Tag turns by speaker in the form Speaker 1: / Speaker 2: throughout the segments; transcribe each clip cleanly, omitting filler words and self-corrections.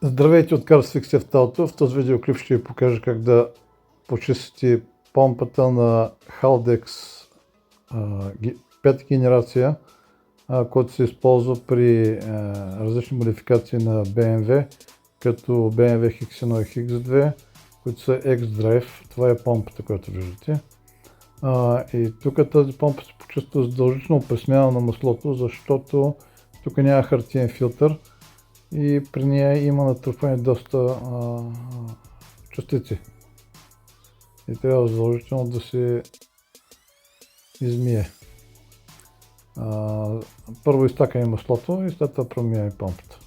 Speaker 1: Здравейте от Cars Fix Auto. В този видеоклип ще ви покажа как да почистите помпата на Haldex 5 генерация, който се използва при различни модификации на BMW, като BMW X1 и X2, които са X-Drive. Това е помпата, която виждате. И тук тази помпа се почиства задължително при смяна на маслото, защото тук няма хартиен филтър и при нея има натрупване доста частици. И трябва задължително да се измие. Първо изтакаме маслото и след това промиваме помпата.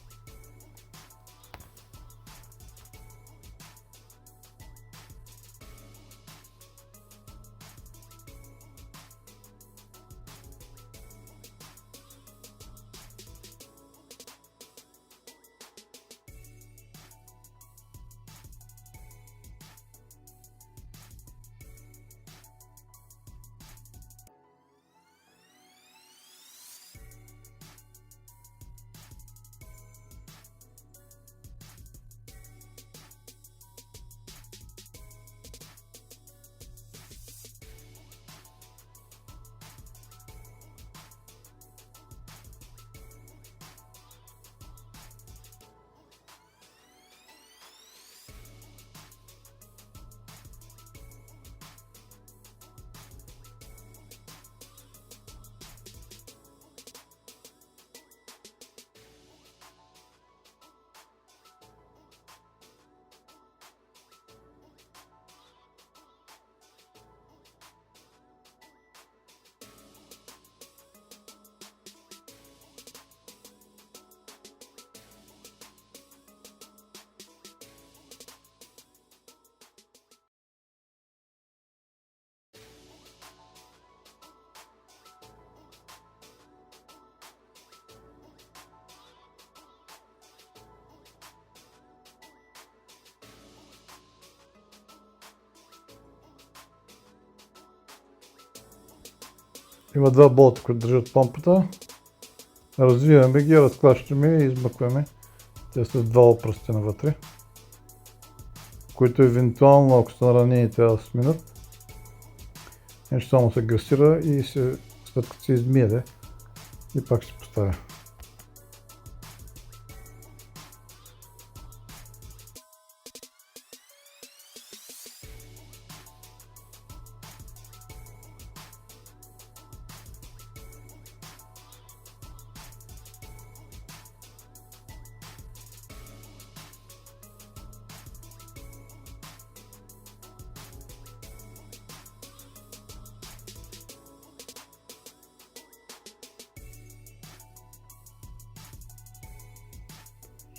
Speaker 1: Има два болта, които държат помпата. Развиваме ги, разклащаме и измъкваме. Те са два опръстена навътре, които евентуално, ако са наранени, трябва да сминат. Нещо само се гасира и след като се измие и пак се поставя.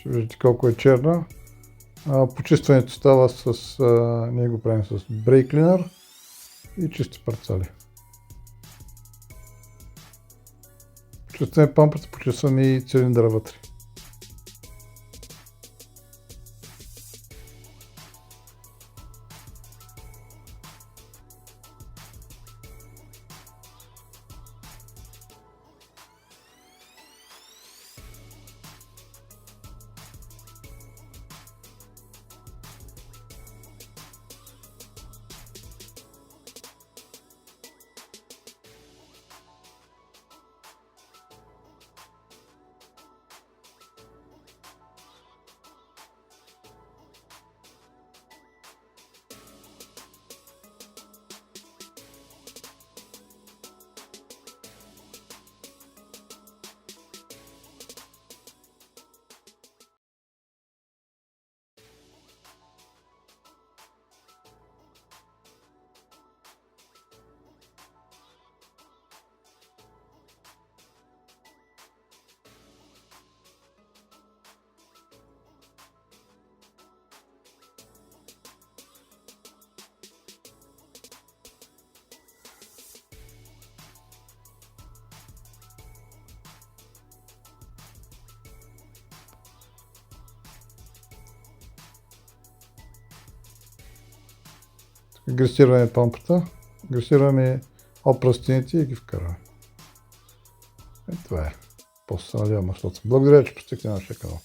Speaker 1: Ще виждате колко е черна. Почистването става ние го правим с брейк клинър и чисти парцали. Почистваме помпата, почистваме и цилиндъра вътре. Гресираме помпата, гресираме опръстените и ги вкарваме. И това е. После се надява маслото. Благодаря, че посетихте нашия канал.